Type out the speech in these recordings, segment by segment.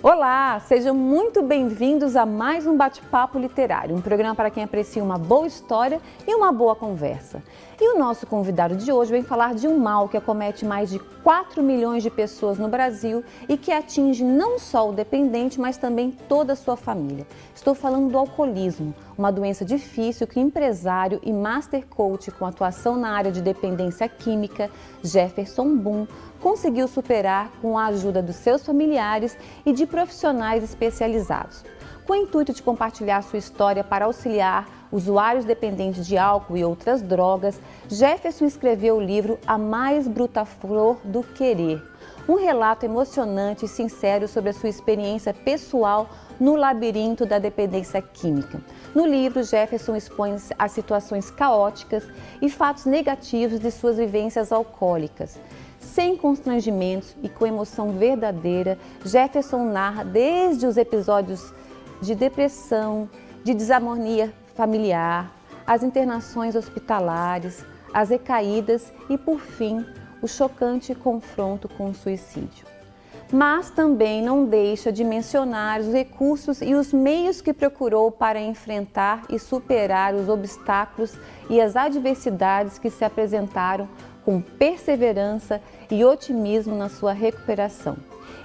Olá, sejam muito bem-vindos a mais um Bate-Papo Literário, um programa para quem aprecia uma boa história e uma boa conversa. E o nosso convidado de hoje vem falar de um mal que acomete mais de 4 milhões de pessoas no Brasil e que atinge não só o dependente, mas também toda a sua família. Estou falando do alcoolismo, uma doença difícil que o empresário e master coach com atuação na área de dependência química, Jefferson Boom, conseguiu superar com a ajuda dos seus familiares e de profissionais especializados. Com o intuito de compartilhar sua história para auxiliar usuários dependentes de álcool e outras drogas, Jefferson escreveu o livro A Mais Bruta Flor do Querer, um relato emocionante e sincero sobre a sua experiência pessoal no labirinto da dependência química. No livro, Jefferson expõe as situações caóticas e fatos negativos de suas vivências alcoólicas. Sem constrangimentos e com emoção verdadeira, Jefferson narra desde os episódios de depressão, de desarmonia familiar, as internações hospitalares, as recaídas e, por fim, o chocante confronto com o suicídio. Mas também não deixa de mencionar os recursos e os meios que procurou para enfrentar e superar os obstáculos e as adversidades que se apresentaram com perseverança e otimismo na sua recuperação.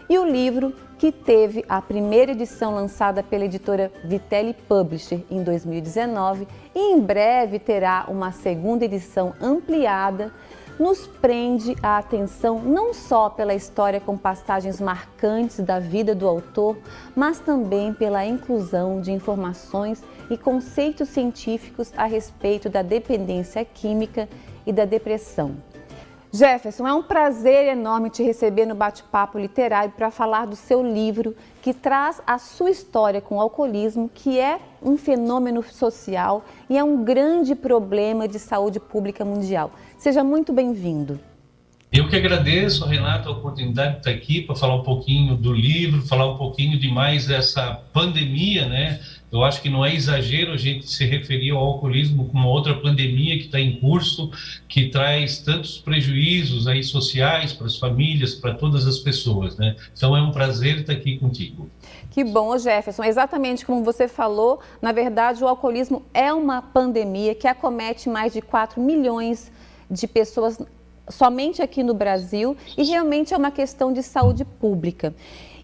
E o livro, que teve a primeira edição lançada pela editora Vitelli Publisher em 2019 e em breve terá uma segunda edição ampliada, nos prende a atenção não só pela história com passagens marcantes da vida do autor, mas também pela inclusão de informações e conceitos científicos a respeito da dependência química e da depressão. Jefferson, é um prazer enorme te receber no Bate-Papo Literário para falar do seu livro, que traz a sua história com o alcoolismo, que é um fenômeno social e é um grande problema de saúde pública mundial. Seja muito bem-vindo. Eu que agradeço, Renata, a oportunidade de estar aqui para falar um pouquinho do livro, falar um pouquinho de mais dessa pandemia, né? Eu acho que não é exagero a gente se referir ao alcoolismo como outra pandemia que está em curso, que traz tantos prejuízos aí sociais para as famílias, para todas as pessoas, né? Então é um prazer estar aqui contigo. Que bom, Jefferson. Exatamente como você falou, na verdade o alcoolismo é uma pandemia que acomete mais de 4 milhões de pessoas somente aqui no Brasil e realmente é uma questão de saúde pública.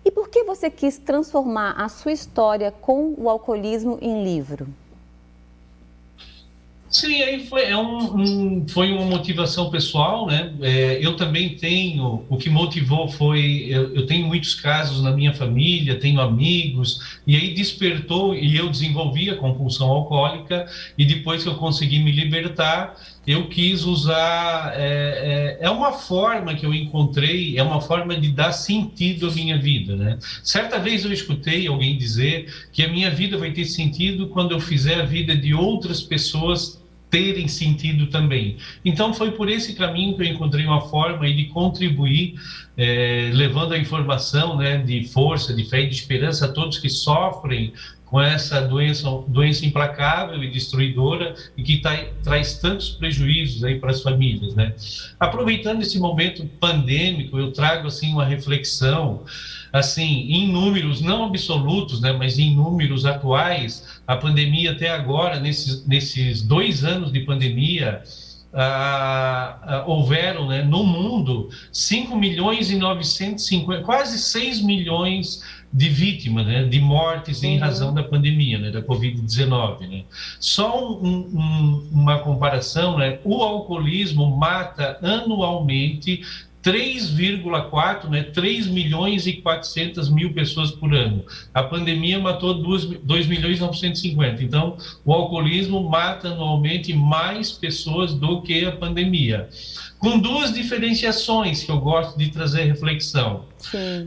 E por que você quis transformar a sua história com o alcoolismo em livro? Sim, aí foi uma motivação pessoal, né? Eu também tenho, o que motivou foi, eu tenho muitos casos na minha família, tenho amigos, e aí despertou, e eu desenvolvi a compulsão alcoólica, e depois que eu consegui me libertar, eu quis usar, é uma forma que eu encontrei, é uma forma de dar sentido à minha vida, né? Certa vez eu escutei alguém dizer que a minha vida vai ter sentido quando eu fizer a vida de outras pessoas terem sentido também. Então foi por esse caminho que eu encontrei uma forma aí de contribuir, levando a informação, né, de força, de fé e de esperança a todos que sofrem com essa doença implacável e destruidora e que traz tantos prejuízos aí para as famílias, né? Aproveitando esse momento pandêmico, eu trago assim uma reflexão, assim, em números não absolutos, né, mas em números atuais. A pandemia até agora, nesses 2 anos de pandemia, houveram, né, no mundo 5 milhões e 950, quase 6 milhões de vítimas, né, de mortes em razão da pandemia, né, da Covid-19. Né. Só uma comparação, né, o alcoolismo mata anualmente 3,4, né, 3 milhões e 400 mil pessoas por ano. A pandemia matou 2 milhões e 950. Então, o alcoolismo mata anualmente mais pessoas do que a pandemia. Com 2 diferenciações que eu gosto de trazer reflexão. Sim.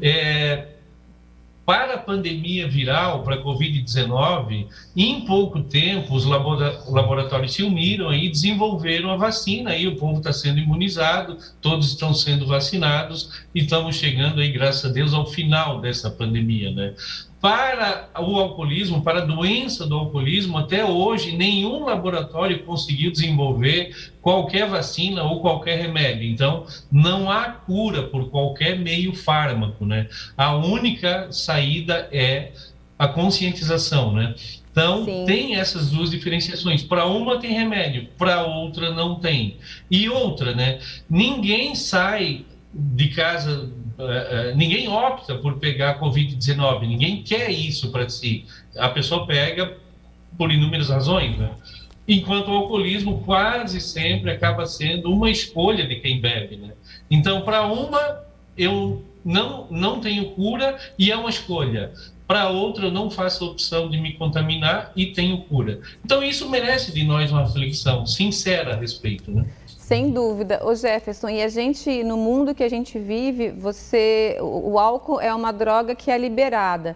Para a pandemia viral, para a Covid-19, em pouco tempo, os laboratórios se uniram e desenvolveram a vacina. Aí o povo está sendo imunizado, todos estão sendo vacinados e estamos chegando aí, graças a Deus, ao final dessa pandemia, né? Para o alcoolismo, para a doença do alcoolismo, até hoje, nenhum laboratório conseguiu desenvolver qualquer vacina ou qualquer remédio. Então, não há cura por qualquer meio fármaco, né? A única saída é a conscientização, né? Então, Sim. tem essas duas diferenciações. Para uma tem remédio, para outra não tem. E outra, né? Ninguém sai de casa, ninguém opta por pegar a Covid-19, ninguém quer isso para si. A pessoa pega por inúmeras razões, né? Enquanto o alcoolismo quase sempre acaba sendo uma escolha de quem bebe, né? Então, para uma, eu não tenho cura e é uma escolha. Para outra, eu não faço a opção de me contaminar e tenho cura. Então, isso merece de nós uma reflexão sincera a respeito, né? Sem dúvida. Ô Jefferson, e a gente, no mundo que a gente vive, o álcool é uma droga que é liberada.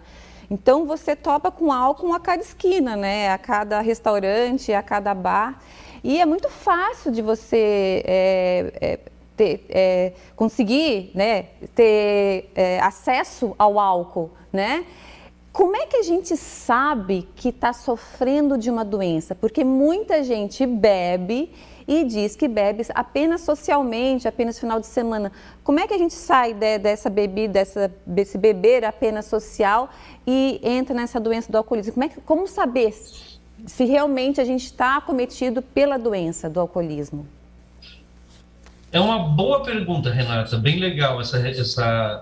Então você topa com álcool a cada esquina, né? A cada restaurante, a cada bar. E é muito fácil de você conseguir, né, ter acesso ao álcool, né? Como é que a gente sabe que está sofrendo de uma doença? Porque muita gente bebe e diz que bebe apenas socialmente, apenas final de semana. Como é que a gente sai dessa bebida, desse beber apenas social e entra nessa doença do alcoolismo? Como saber se realmente a gente está acometido pela doença do alcoolismo? É uma boa pergunta, Renata, bem legal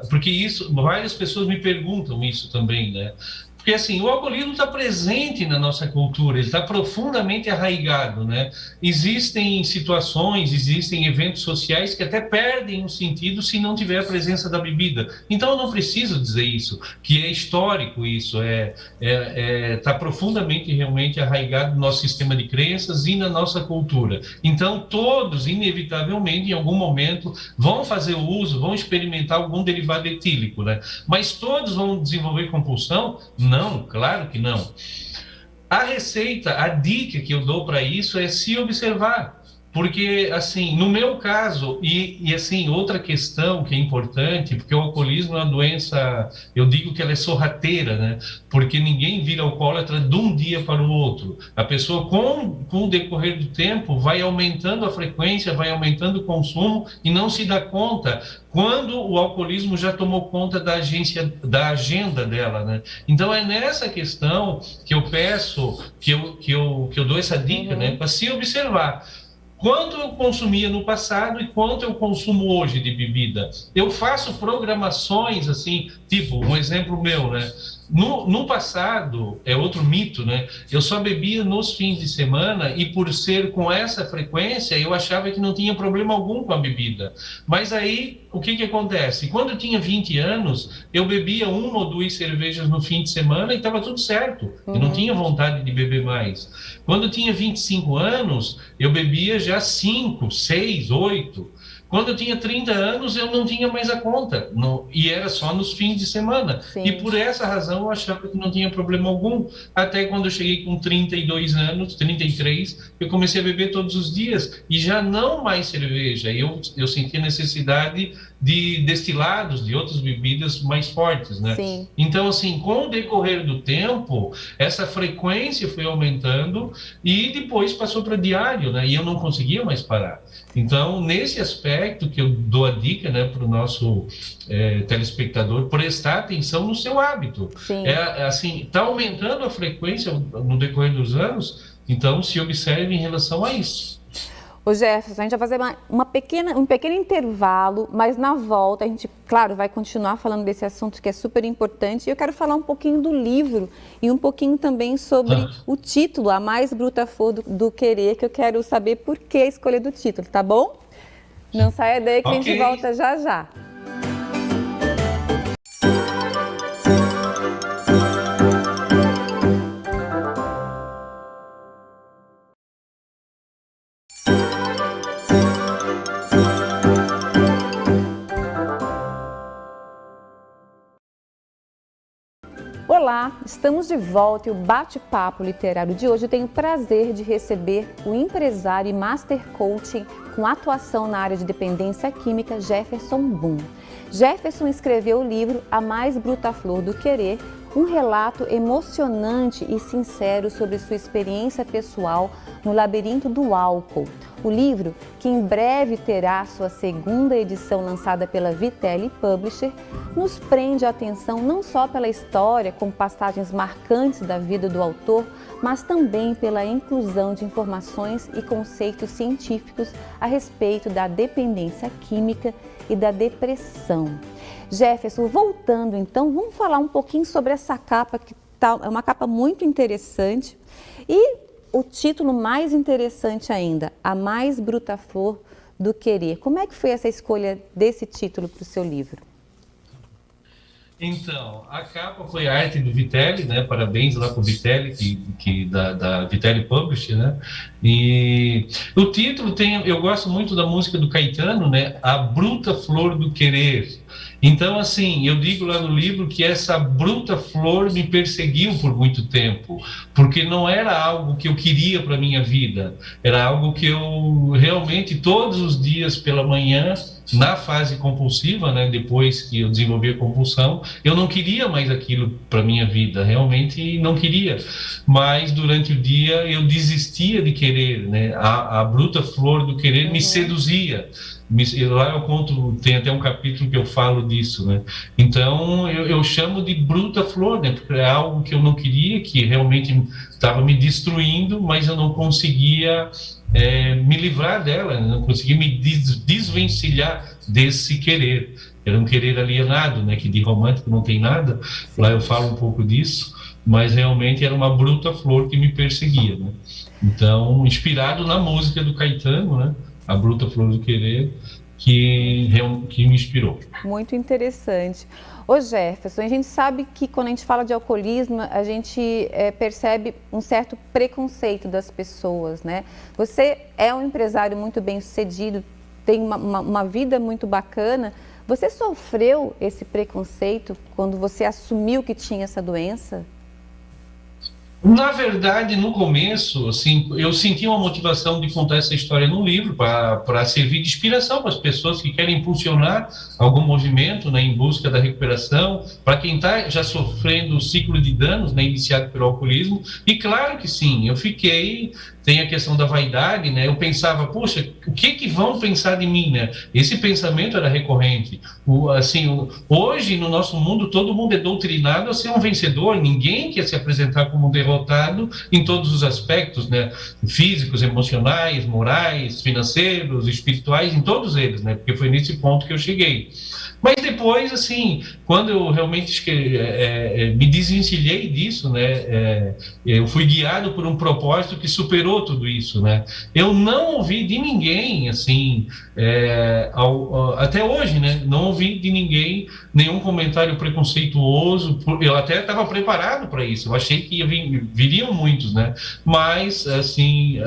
porque isso, várias pessoas me perguntam isso também, né? Porque assim, o alcoolismo está presente na nossa cultura, ele está profundamente arraigado, né? Existem situações, existem eventos sociais que até perdem o sentido se não tiver a presença da bebida. Então eu não preciso dizer isso, que é histórico isso, está profundamente realmente arraigado no nosso sistema de crenças e na nossa cultura. Então todos, inevitavelmente, em algum momento, vão fazer uso, vão experimentar algum derivado etílico, né? Mas todos vão desenvolver compulsão? Não, claro que não. A receita, a dica que eu dou para isso é se observar. Porque, assim, no meu caso, assim, outra questão que é importante, porque o alcoolismo é uma doença, eu digo que ela é sorrateira, né? Porque ninguém vira alcoólatra de um dia para o outro. A pessoa, com o decorrer do tempo, vai aumentando a frequência, vai aumentando o consumo e não se dá conta quando o alcoolismo já tomou conta da agenda dela, né? Então, é nessa questão que eu peço, que eu dou essa dica, né? Para se observar. Quanto eu consumia no passado e quanto eu consumo hoje de bebida. Eu faço programações, assim, tipo, um exemplo meu, né? No passado, é outro mito, né? Eu só bebia nos fins de semana e por ser com essa frequência, eu achava que não tinha problema algum com a bebida. Mas aí, o que acontece? Quando eu tinha 20 anos, eu bebia 1 ou 2 cervejas no fim de semana e estava tudo certo. Eu não tinha vontade de beber mais. Quando eu tinha 25 anos, eu bebia já 5, 6, 8. Quando eu tinha 30 anos, eu não tinha mais a conta, e era só nos fins de semana. Sim. E por essa razão, eu achava que não tinha problema algum. Até quando eu cheguei com 32 anos, 33, eu comecei a beber todos os dias, e já não mais cerveja. Eu senti a necessidade de destilados, de outras bebidas mais fortes, né? Sim. Então, assim, com o decorrer do tempo, essa frequência foi aumentando e depois passou para diário, né? E eu não conseguia mais parar. Então, nesse aspecto que eu dou a dica, né, para o nosso telespectador, prestar atenção no seu hábito. Sim. Assim, está aumentando a frequência no decorrer dos anos, então se observe em relação a isso. Ô Jefferson, a gente vai fazer um pequeno intervalo, mas na volta a gente, claro, vai continuar falando desse assunto que é super importante. E eu quero falar um pouquinho do livro e um pouquinho também sobre o título, A Mais Bruta Flor do Querer, que eu quero saber por que a escolha do título, tá bom? Não saia daí que a gente volta já já. Olá, estamos de volta e o bate-papo literário de hoje eu tenho o prazer de receber o empresário e Master Coaching com atuação na área de dependência química, Jefferson Boom. Jefferson escreveu o livro A Mais Bruta Flor do Querer, um relato emocionante e sincero sobre sua experiência pessoal no labirinto do álcool. O livro, que em breve terá sua segunda edição lançada pela Vitelli Publisher, nos prende a atenção não só pela história, com passagens marcantes da vida do autor, mas também pela inclusão de informações e conceitos científicos a respeito da dependência química e da depressão. Jefferson, voltando então, vamos falar um pouquinho sobre essa capa, que é uma capa muito interessante. E o título mais interessante ainda, A Mais Bruta Flor do Querer. Como é que foi essa escolha desse título para o seu livro? Então, a capa foi a arte do Vitelli, né? Parabéns lá para o Vitelli, da Vitelli Publisher, né? E o título eu gosto muito da música do Caetano, né? A Bruta Flor do Querer. Então, assim, eu digo lá no livro que essa bruta flor me perseguiu por muito tempo, porque não era algo que eu queria para minha vida, era algo que eu realmente todos os dias pela manhã, na fase compulsiva, né, depois que eu desenvolvi a compulsão, eu não queria mais aquilo para minha vida, realmente não queria, mas durante o dia eu desistia de querer, né, a bruta flor do querer me seduzia. Lá eu conto, tem até um capítulo que eu falo disso, né? Então eu chamo de bruta flor, né? Porque é algo que eu não queria, que realmente estava me destruindo, mas eu não conseguia me livrar dela, não conseguia me desvencilhar desse querer. Era um querer alienado, né? Que de romântico não tem nada. Sim. Lá eu falo um pouco disso, mas realmente era uma bruta flor que me perseguia, né? Então, inspirado na música do Caetano, né? A Bruta Flor do Querer, que me inspirou. Muito interessante. Ô Jefferson, a gente sabe que quando a gente fala de alcoolismo, a gente percebe um certo preconceito das pessoas, né? Você é um empresário muito bem sucedido, tem uma vida muito bacana. Você sofreu esse preconceito quando você assumiu que tinha essa doença? Na verdade, no começo, assim, eu senti uma motivação de contar essa história no livro para servir de inspiração para as pessoas que querem impulsionar algum movimento, né, em busca da recuperação, para quem está já sofrendo o ciclo de danos, né, iniciado pelo alcoolismo. E claro que sim, tem a questão da vaidade, né? Eu pensava, poxa, o que vão pensar de mim, né? Esse pensamento era recorrente. Hoje, no nosso mundo, todo mundo é doutrinado a ser um vencedor, ninguém quer se apresentar como um derrotado em todos os aspectos, né? Físicos, emocionais, morais, financeiros, espirituais, em todos eles, né? Porque foi nesse ponto que eu cheguei. Mas depois, assim, quando eu realmente me desvencilhei disso, né, eu fui guiado por um propósito que superou tudo isso, né? Eu não ouvi de ninguém, assim, até hoje, né, não ouvi de ninguém nenhum comentário preconceituoso. Eu até estava preparado para isso, eu achei que viriam muitos, né? Mas, assim,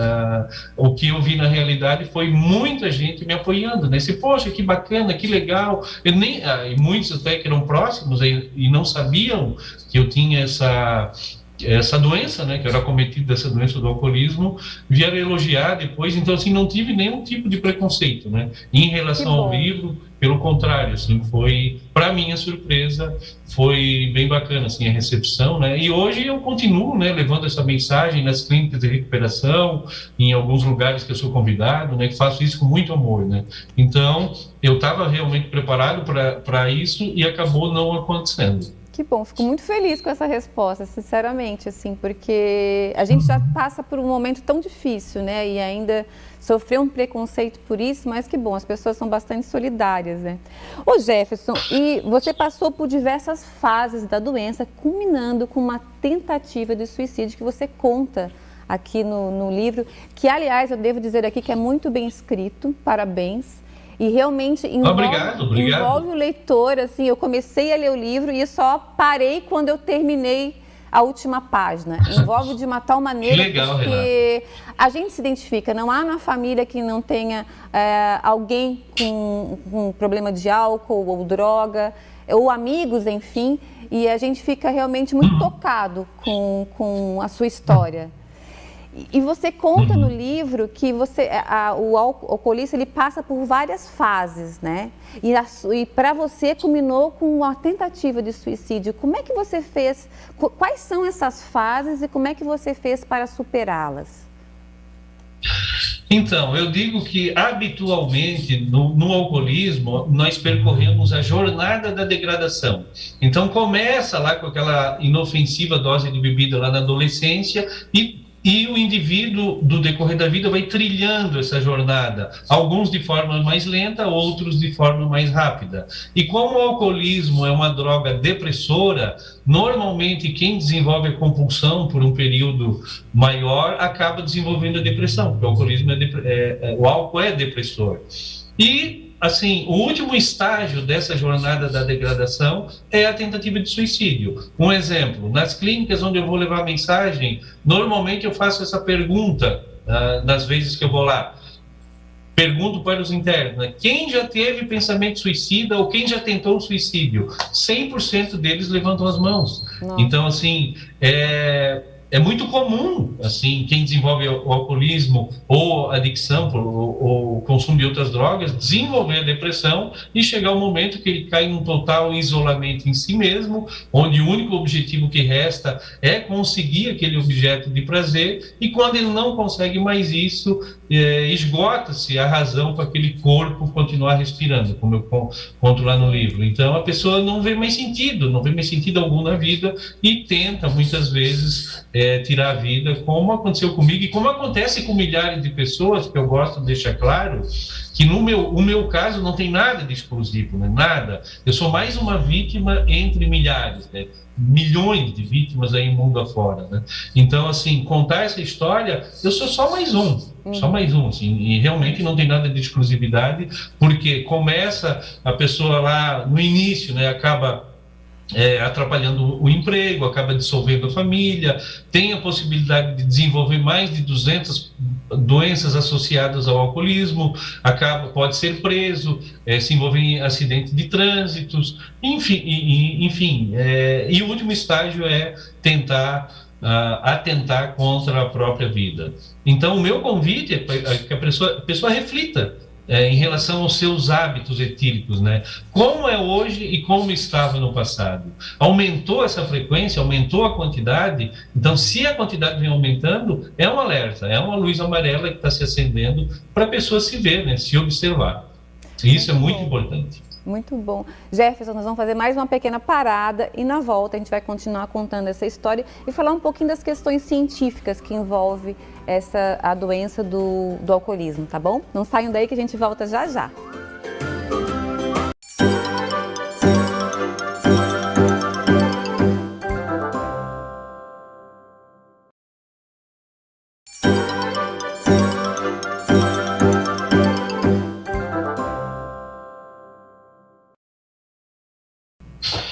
o que eu vi na realidade foi muita gente me apoiando, né? Poxa, que bacana, que legal. E muitos até que eram próximos e não sabiam que eu tinha essa doença, né, que eu era acometido dessa doença do alcoolismo, vieram elogiar depois. Então, assim, não tive nenhum tipo de preconceito, né, em relação ao livro. Pelo contrário, assim, foi, para minha surpresa, foi bem bacana, assim, a recepção, né, e hoje eu continuo, né, levando essa mensagem nas clínicas de recuperação, em alguns lugares que eu sou convidado, né, que faço isso com muito amor, né. Então, eu estava realmente preparado para isso e acabou não acontecendo. Que bom, fico muito feliz com essa resposta, sinceramente, assim, porque a gente já passa por um momento tão difícil, né, e ainda sofreu um preconceito por isso, mas que bom, as pessoas são bastante solidárias, né. Ô Jefferson, e você passou por diversas fases da doença, culminando com uma tentativa de suicídio que você conta aqui no livro, que, aliás, eu devo dizer aqui que é muito bem escrito, parabéns. E realmente envolve o leitor, assim, eu comecei a ler o livro e só parei quando eu terminei a última página. Envolve de uma tal maneira porque a gente se identifica, não há na família que não tenha alguém com problema de álcool ou droga, ou amigos, enfim, e a gente fica realmente muito tocado com a sua história. E você conta no livro que o alcoolista ele passa por várias fases, né? E para você culminou com uma tentativa de suicídio. Como é que você fez? Quais são essas fases e como é que você fez para superá-las? Então, eu digo que habitualmente no alcoolismo nós percorremos a jornada da degradação. Então começa lá com aquela inofensiva dose de bebida lá na adolescência e o indivíduo, do decorrer da vida, vai trilhando essa jornada, alguns de forma mais lenta, outros de forma mais rápida. E como o alcoolismo é uma droga depressora, normalmente quem desenvolve a compulsão por um período maior acaba desenvolvendo a depressão, porque o alcoolismo o álcool é depressor. E assim, o último estágio dessa jornada da degradação é a tentativa de suicídio. Um exemplo, nas clínicas onde eu vou levar a mensagem, normalmente eu faço essa pergunta, nas vezes que eu vou lá. Pergunto para os internos, né? Quem já teve pensamento suicida ou quem já tentou suicídio? 100% deles levantam as mãos. Não. Então, assim, é muito comum, assim, quem desenvolve o alcoolismo ou adicção ou consumo de outras drogas, desenvolver a depressão e chegar ao momento que ele cai num total isolamento em si mesmo, onde o único objetivo que resta é conseguir aquele objeto de prazer, e quando ele não consegue mais isso, esgota-se a razão para aquele corpo continuar respirando, como eu conto lá no livro. Então a pessoa não vê mais sentido algum na vida e tenta muitas vezes tirar a vida, como aconteceu comigo e como acontece com milhares de pessoas, que eu gosto de deixar claro que o meu caso não tem nada de exclusivo, né? Nada. Eu sou mais uma vítima entre milhares, né? Milhões de vítimas aí mundo afora, né? Então, assim, contar essa história, eu sou só mais um, assim, e realmente não tem nada de exclusividade, porque começa a pessoa lá no início, né? Acaba atrapalhando o emprego, acaba dissolvendo a família, tem a possibilidade de desenvolver mais de 200 doenças associadas ao alcoolismo, pode ser preso, se envolver em acidente de trânsitos, enfim, e o último estágio é atentar contra a própria vida. Então, o meu convite é que a pessoa reflita em relação aos seus hábitos etílicos, né? Como é hoje e como estava no passado. Aumentou essa frequência, aumentou a quantidade, então se a quantidade vem aumentando, é um alerta, é uma luz amarela que está se acendendo para a pessoa se ver, né? Se observar. E isso é muito importante. Muito bom. Jefferson, nós vamos fazer mais uma pequena parada e na volta a gente vai continuar contando essa história e falar um pouquinho das questões científicas que envolvem a doença do alcoolismo, tá bom? Não saiam daí que a gente volta já já.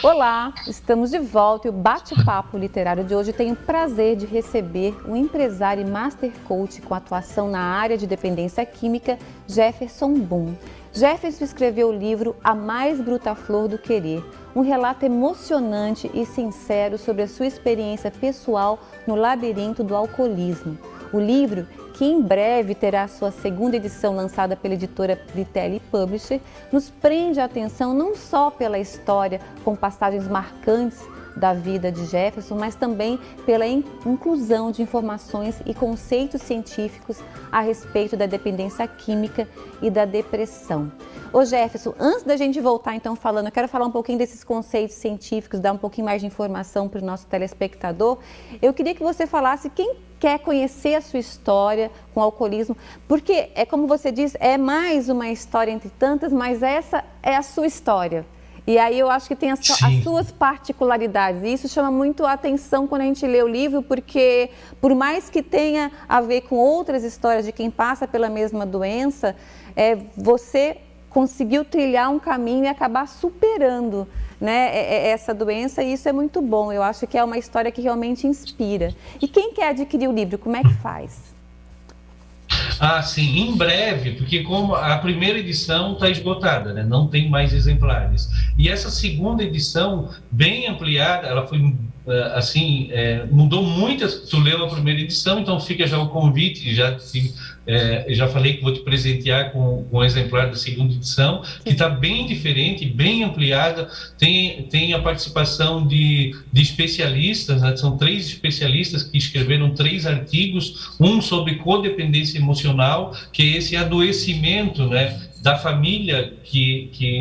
Olá, estamos de volta e o bate-papo literário de hoje tem o prazer de receber o empresário e master coach com atuação na área de dependência química, Jefferson Boom. Jefferson escreveu o livro A Mais Bruta Flor do Querer, um relato emocionante e sincero sobre a sua experiência pessoal no labirinto do alcoolismo. O livro, que em breve terá sua segunda edição lançada pela editora Fritelli Publisher, nos prende a atenção não só pela história com passagens marcantes da vida de Jefferson, mas também pela inclusão de informações e conceitos científicos a respeito da dependência química e da depressão. Ô Jefferson, antes da gente voltar então falando, eu quero falar um pouquinho desses conceitos científicos, dar um pouquinho mais de informação para o nosso telespectador. Eu queria que você falasse quem quer conhecer a sua história com o alcoolismo, porque é como você diz, é mais uma história entre tantas, mas essa é a sua história. E aí eu acho que tem as suas particularidades, e isso chama muito a atenção quando a gente lê o livro, porque por mais que tenha a ver com outras histórias de quem passa pela mesma doença, você conseguiu trilhar um caminho e acabar superando, né, essa doença, e isso é muito bom. Eu acho que é uma história que realmente inspira. E quem quer adquirir o livro, como é que faz? Sim, em breve, porque como a primeira edição está esgotada, né? Não tem mais exemplares. E essa segunda edição, bem ampliada, ela foi assim, mudou muito. Tu leu a primeira edição, então fica já o convite, já falei que vou te presentear com um exemplar da segunda edição, que está bem diferente, bem ampliada, tem a participação de especialistas, né? São 3 especialistas que escreveram 3 artigos, um sobre codependência emocional, que é esse adoecimento, né, da família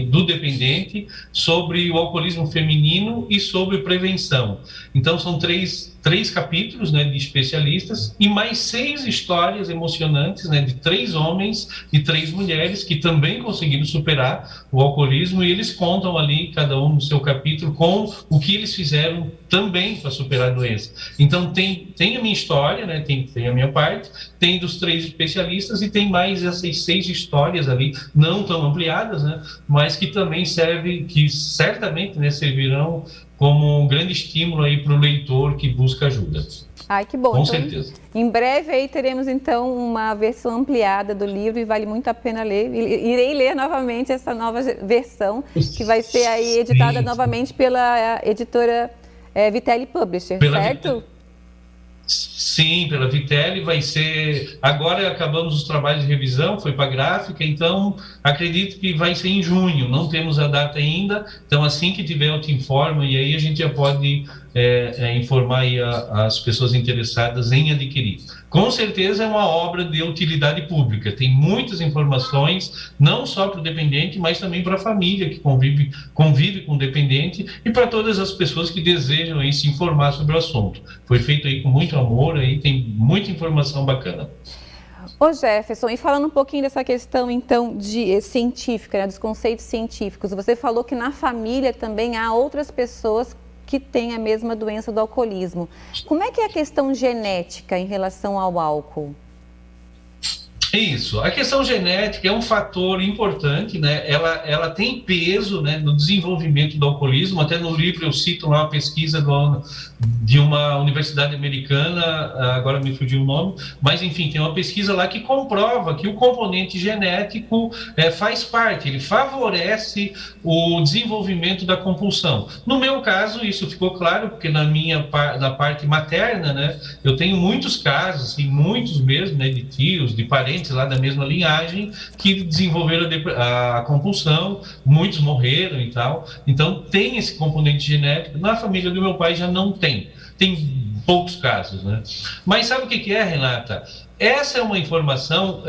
do dependente, sobre o alcoolismo feminino e sobre prevenção. Então, são três capítulos, né, de especialistas e mais 6 histórias emocionantes, né, de 3 homens e 3 mulheres que também conseguiram superar o alcoolismo, e eles contam ali, cada um no seu capítulo, com o que eles fizeram também para superar a doença. Então, tem a minha história, né, tem a minha parte, tem dos 3 especialistas e tem mais essas 6 histórias ali, não tão ampliadas, né, mas que também que certamente, né, servirão como um grande estímulo aí para o leitor que busca ajuda. Ai, que bom. Com então, certeza. Em breve aí teremos então uma versão ampliada do livro e vale muito a pena ler. Irei ler novamente essa nova versão, que vai ser aí editada novamente pela editora Vitelli Publisher, certo? Sim, pela Vitelli. Vai ser... Agora acabamos os trabalhos de revisão, foi para a gráfica, então acredito que vai ser em junho, não temos a data ainda, então assim que tiver eu te informo, e aí a gente já pode informar aí as pessoas interessadas em adquirir. Com certeza é uma obra de utilidade pública, tem muitas informações, não só para o dependente, mas também para a família que convive com o dependente e para todas as pessoas que desejam aí se informar sobre o assunto. Foi feito aí com muito amor, aí tem muita informação bacana. Ô Jefferson, e falando um pouquinho dessa questão então científica, né, dos conceitos científicos, você falou que na família também há outras pessoas que têm a mesma doença do alcoolismo. Como é que é a questão genética em relação ao álcool? Isso, a questão genética é um fator importante, né? Ela tem peso, né, no desenvolvimento do alcoolismo. Até no livro eu cito lá uma pesquisa de uma universidade americana, agora me fugiu o nome, mas enfim, tem uma pesquisa lá que comprova que o componente genético faz parte, ele favorece o desenvolvimento da compulsão. No meu caso, isso ficou claro, porque na parte materna, né, eu tenho muitos casos, assim, muitos mesmo, né, de tios, de parentes lá da mesma linhagem que desenvolveram a compulsão, muitos morreram e tal. Então tem esse componente genético. Na família do meu pai já não tem poucos casos, né? Mas sabe o que é, Renata? Essa é uma informação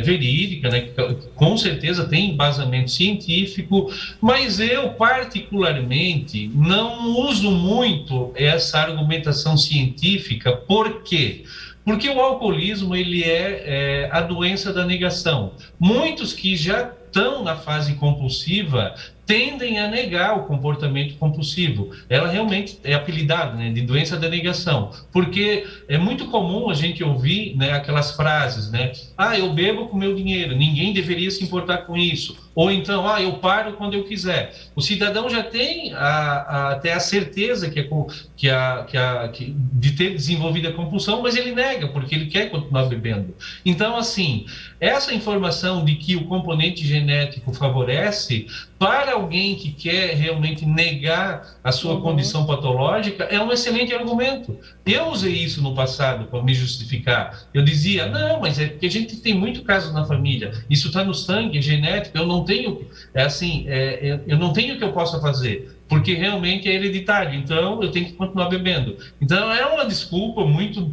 verídica, né? Que com certeza tem embasamento científico, mas eu particularmente não uso muito essa argumentação científica. Por quê? Porque o alcoolismo ele é a doença da negação. Muitos que já estão na fase compulsiva tendem a negar o comportamento compulsivo. Ela realmente é apelidada, né, de doença da negação, porque é muito comum a gente ouvir, né, aquelas frases, né? Ah, eu bebo com meu dinheiro, ninguém deveria se importar com isso. Ou então, eu paro quando eu quiser. O cidadão já tem até a certeza de ter desenvolvido a compulsão, mas ele nega, porque ele quer continuar bebendo. Então, assim, essa informação de que o componente genético favorece, para alguém que quer realmente negar a sua condição patológica, é um excelente argumento. Eu usei isso no passado para me justificar. Eu dizia, não, mas é porque a gente tem muito caso na família, isso está no sangue, é genético, eu não tenho, eu não tenho o que eu possa fazer, porque realmente é hereditário, então eu tenho que continuar bebendo. Então é uma desculpa muito...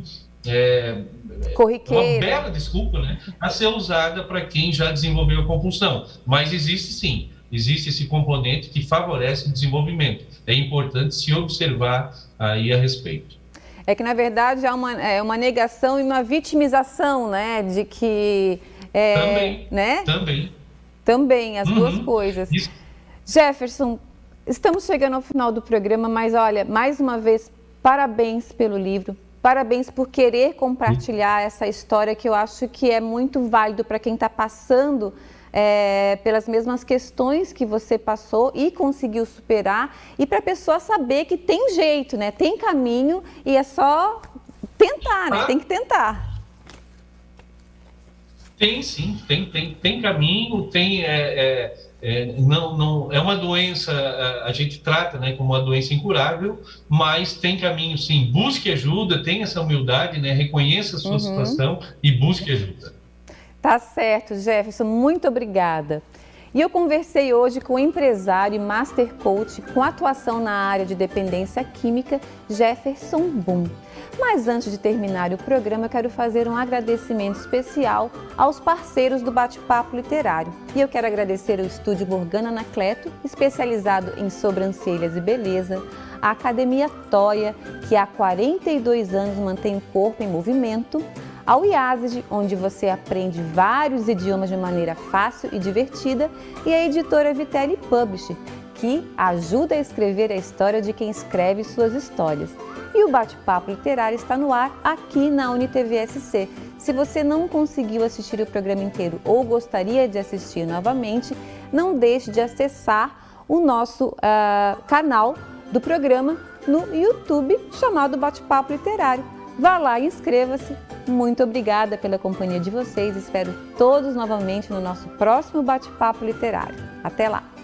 corriqueira. Uma bela desculpa, né, a ser usada para quem já desenvolveu a compulsão. Mas existe sim, existe esse componente que favorece o desenvolvimento. É importante se observar aí a respeito. É que, na verdade, há uma negação e uma vitimização, né? De que... Também, né? Também, as duas coisas. Isso. Jefferson, estamos chegando ao final do programa, mas olha, mais uma vez, parabéns pelo livro. Parabéns por querer compartilhar essa história que eu acho que é muito válido para quem está passando pelas mesmas questões que você passou e conseguiu superar, e para a pessoa saber que tem jeito, né? Tem caminho e é só tentar, né? Tem que tentar. Tem sim, tem caminho, não é uma doença, a gente trata, né, como uma doença incurável, mas tem caminho sim. Busque ajuda, tenha essa humildade, né, reconheça a sua situação e busque ajuda. Tá certo, Jefferson, muito obrigada. E eu conversei hoje com o empresário e Master Coach com atuação na área de dependência química, Jefferson Boom. Mas antes de terminar o programa, eu quero fazer um agradecimento especial aos parceiros do Bate-Papo Literário. E eu quero agradecer ao Estúdio Morgana Anacleto, especializado em sobrancelhas e beleza, a Academia Toia, que há 42 anos mantém o corpo em movimento, ao IASEG, onde você aprende vários idiomas de maneira fácil e divertida, e a editora Vitelli Publisher, que ajuda a escrever a história de quem escreve suas histórias. E o Bate-Papo Literário está no ar aqui na UniTV-SC. Se você não conseguiu assistir o programa inteiro ou gostaria de assistir novamente, não deixe de acessar o nosso canal do programa no YouTube, chamado Bate-Papo Literário. Vá lá e inscreva-se. Muito obrigada pela companhia de vocês. Espero todos novamente no nosso próximo Bate-Papo Literário. Até lá!